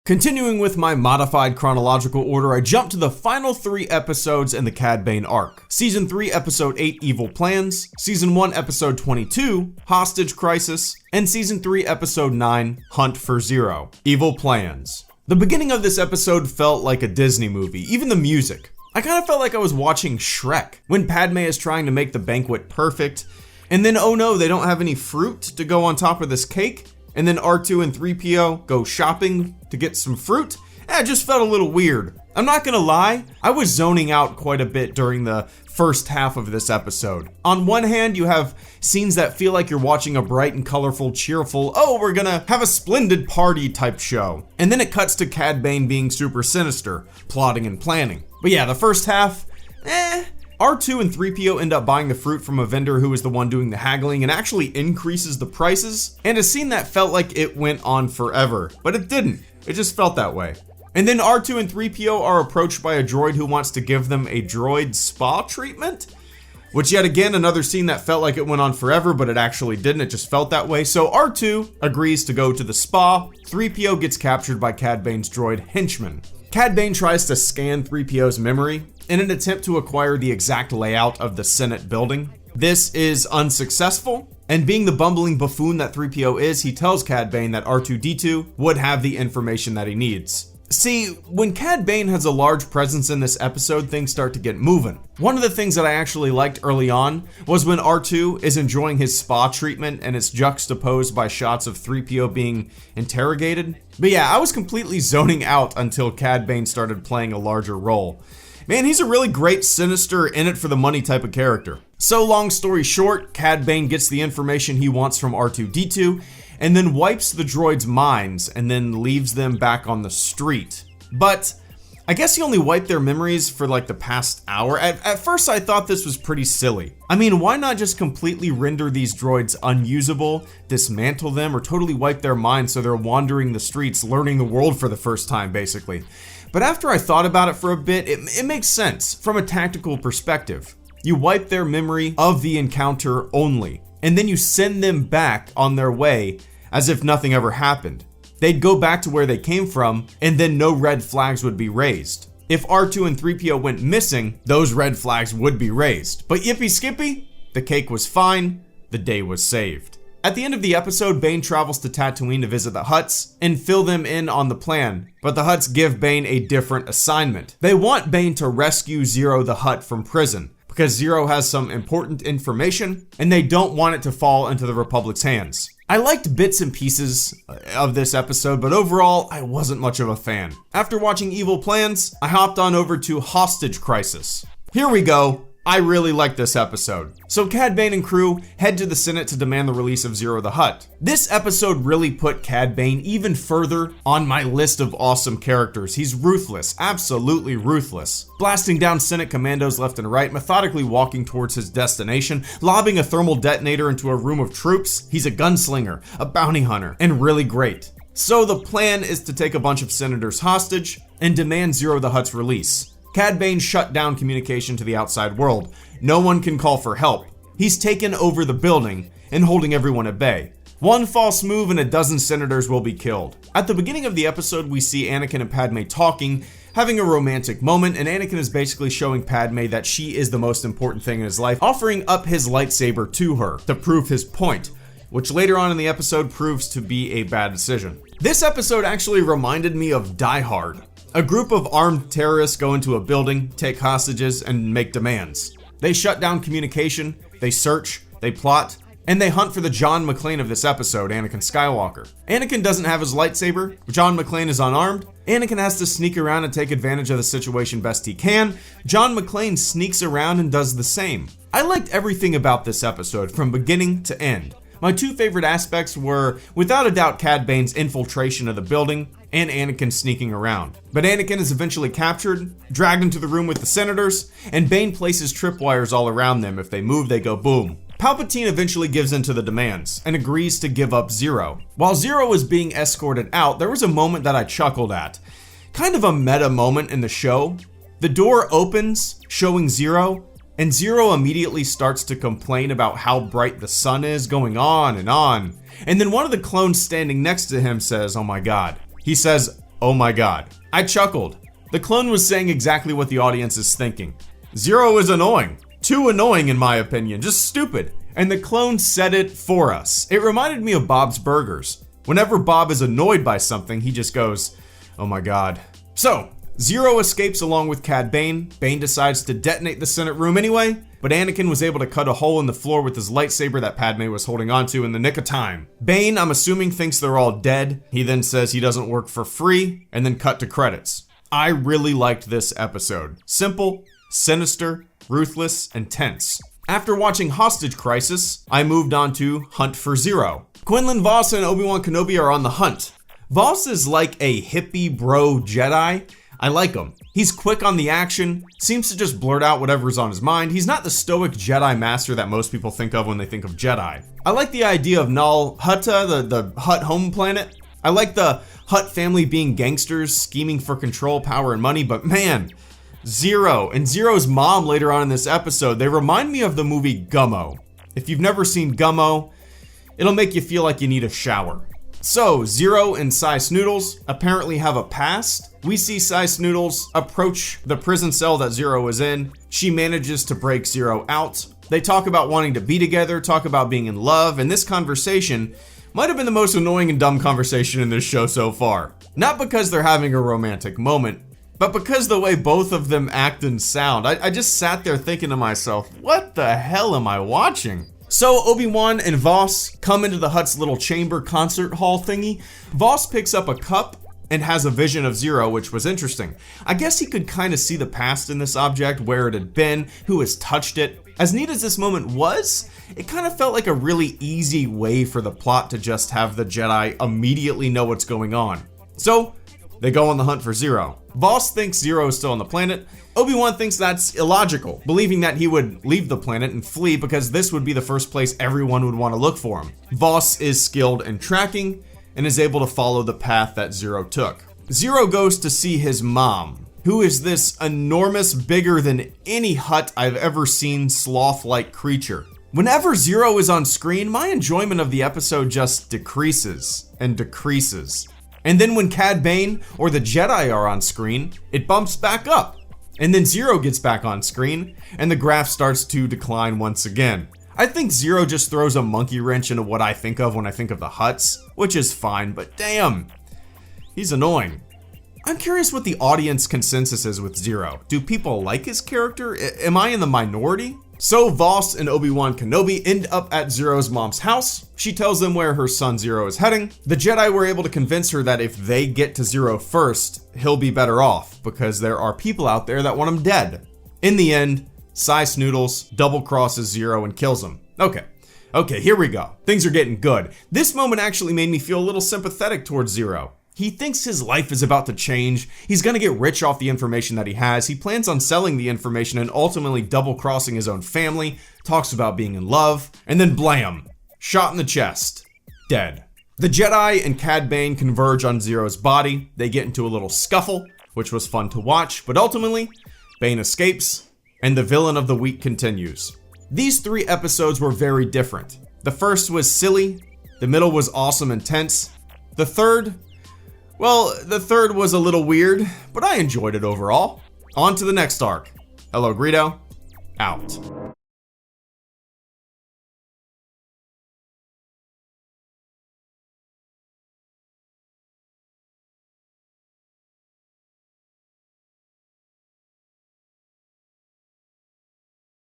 Continuing with my modified chronological order, I jump to the final 3 episodes in the Cad Bane arc. Season 3, Episode 8, Evil Plans, Season 1, Episode 22, Hostage Crisis, and Season 3, Episode 9, Hunt for Ziro, Evil Plans. The beginning of this episode felt like a Disney movie, even the music. I kind of felt like I was watching Shrek, when Padme is trying to make the banquet perfect, and then oh no, they don't have any fruit to go on top of this cake, and then R2 and 3PO go shopping to get some fruit. It just felt a little weird. I'm not gonna lie, I was zoning out quite a bit during the first half of this episode. On one hand, you have scenes that feel like you're watching a bright and colorful, cheerful, oh, we're gonna have a splendid party type show. And then it cuts to Cad Bane being super sinister, plotting and planning. But yeah, the first half, R2 and 3PO end up buying the fruit from a vendor who is the one doing the haggling and actually increases the prices, and a scene that felt like it went on forever, but it didn't. It just felt that way. And then R2 and 3PO are approached by a droid who wants to give them a droid spa treatment, which yet again, another scene that felt like it went on forever, but it actually didn't. It just felt that way. So R2 agrees to go to the spa. 3PO gets captured by Cad Bane's droid henchman. Cad Bane tries to scan 3PO's memory in an attempt to acquire the exact layout of the Senate building. This is unsuccessful, and being the bumbling buffoon that 3PO is, he tells Cad Bane that R2-D2 would have the information that he needs. See, when Cad Bane has a large presence in this episode, things start to get moving. One of the things that I actually liked early on was when R2 is enjoying his spa treatment and it's juxtaposed by shots of 3PO being interrogated. But yeah, I was completely zoning out until Cad Bane started playing a larger role. Man, he's a really great, sinister, in-it-for-the-money type of character. So long story short, Cad Bane gets the information he wants from R2-D2, and then wipes the droids' minds, and then leaves them back on the street. But I guess he only wiped their memories for like the past hour. At first I thought this was pretty silly. I mean, why not just completely render these droids unusable, dismantle them, or totally wipe their minds so they're wandering the streets, learning the world for the first time, basically. But after I thought about it for a bit, it makes sense from a tactical perspective. You wipe their memory of the encounter only, and then you send them back on their way as if nothing ever happened. They'd go back to where they came from, and then no red flags would be raised. If R2 and 3PO went missing, those red flags would be raised. But yippee skippy, the cake was fine, the day was saved. At the end of the episode, Bane travels to Tatooine to visit the Hutts and fill them in on the plan, but the Hutts give Bane a different assignment. They want Bane to rescue Ziro the Hutt from prison, because Ziro has some important information, and they don't want it to fall into the Republic's hands. I liked bits and pieces of this episode, but overall, I wasn't much of a fan. After watching Evil Plans, I hopped on over to Hostage Crisis. Here we go. I really like this episode. So Cad Bane and crew head to the Senate to demand the release of Ziro the Hutt. This episode really put Cad Bane even further on my list of awesome characters. He's ruthless, absolutely ruthless. Blasting down Senate commandos left and right, methodically walking towards his destination, lobbing a thermal detonator into a room of troops. He's a gunslinger, a bounty hunter, and really great. So the plan is to take a bunch of senators hostage and demand Ziro the Hutt's release. Cad Bane shut down communication to the outside world. No one can call for help. He's taken over the building and holding everyone at bay. One false move and a dozen senators will be killed. At the beginning of the episode, we see Anakin and Padme talking, having a romantic moment, and Anakin is basically showing Padme that she is the most important thing in his life, offering up his lightsaber to her to prove his point, which later on in the episode proves to be a bad decision. This episode actually reminded me of Die Hard. A group of armed terrorists go into a building, take hostages, and make demands. They shut down communication, they search, they plot, and they hunt for the John McClane of this episode, Anakin Skywalker. Anakin doesn't have his lightsaber, John McClane is unarmed, Anakin has to sneak around and take advantage of the situation best he can. John McClane sneaks around and does the same. I liked everything about this episode from beginning to end. My two favorite aspects were, without a doubt, Cad Bane's infiltration of the building and Anakin sneaking around. But Anakin is eventually captured, dragged into the room with the senators, and Bane places tripwires all around them. If they move, they go boom. Palpatine eventually gives in to the demands and agrees to give up Ziro. While Ziro was being escorted out, there was a moment that I chuckled at. Kind of a meta moment in the show. The door opens, showing Ziro, and Ziro immediately starts to complain about how bright the sun is, going on. And then one of the clones standing next to him says, "Oh my god." He says, Oh my god. I chuckled. The clone was saying exactly what the audience is thinking. Ziro is annoying. Too annoying in my opinion, just stupid. And the clone said it for us. It reminded me of Bob's Burgers. Whenever Bob is annoyed by something, he just goes, oh my god. So, Ziro escapes along with Cad Bane. Bane decides to detonate the Senate room anyway, but Anakin was able to cut a hole in the floor with his lightsaber that Padme was holding onto in the nick of time. Bane, I'm assuming, thinks they're all dead. He then says he doesn't work for free, and then cut to credits. I really liked this episode. Simple, sinister, ruthless, and tense. After watching Hostage Crisis, I moved on to Hunt for Ziro. Quinlan Vos and Obi-Wan Kenobi are on the hunt. Vos is like a hippie bro Jedi. I like him. He's quick on the action, seems to just blurt out whatever's on his mind. He's not the stoic Jedi master that most people think of when they think of Jedi. I like the idea of Nal Hutta, the Hutt home planet. I like the Hutt family being gangsters, scheming for control, power, and money, but man, Ziro and Ziro's mom later on in this episode, they remind me of the movie Gummo. If you've never seen Gummo, it'll make you feel like you need a shower. So, Ziro and Cy Snoodles apparently have a past. We see Cy Snoodles approach the prison cell that Ziro is in. She manages to break Ziro out. They talk about wanting to be together, talk about being in love, and this conversation might have been the most annoying and dumb conversation in this show so far. Not because they're having a romantic moment, but because the way both of them act and sound. I just sat there thinking to myself, what the hell am I watching? So Obi-Wan and Vos come into the Hutt's little chamber concert hall thingy. Vos picks up a cup and has a vision of Ziro, which was interesting. I guess he could kind of see the past in this object, where it had been, who has touched it. As neat as this moment was, it kind of felt like a really easy way for the plot to just have the Jedi immediately know what's going on. So, they go on the hunt for Ziro. Vos thinks Ziro is still on the planet. Obi-Wan thinks that's illogical, believing that he would leave the planet and flee because this would be the first place everyone would want to look for him. Vos is skilled in tracking and is able to follow the path that Ziro took. Ziro goes to see his mom, who is this enormous, bigger than any Hutt I've ever seen sloth-like creature. Whenever Ziro is on screen, my enjoyment of the episode just decreases and decreases. And then when Cad Bane or the Jedi are on screen, it bumps back up. And then Ziro gets back on screen, and the graph starts to decline once again. I think Ziro just throws a monkey wrench into what I think of when I think of the Hutts, which is fine, but damn, he's annoying. I'm curious what the audience consensus is with Ziro. Do people like his character? Am I in the minority? So Vos and Obi-Wan Kenobi end up at Ziro's mom's house. She tells them where her son Ziro is heading. The Jedi were able to convince her that if they get to Ziro first, he'll be better off because there are people out there that want him dead. In the end, Cy Snoodles double crosses Ziro and kills him. Okay, here we go. Things are getting good. This moment actually made me feel a little sympathetic towards Ziro. He thinks his life is about to change. He's gonna get rich off the information that he has. He plans on selling the information and ultimately double-crossing his own family, talks about being in love, and then blam, shot in the chest, dead. The Jedi and Cad Bane converge on Ziro's body. They get into a little scuffle, which was fun to watch, but ultimately, Bane escapes, and the villain of the week continues. These 3 episodes were very different. The first was silly, the middle was awesome and tense. The third was a little weird, but I enjoyed it overall. On to the next arc. HelloGreedo, out.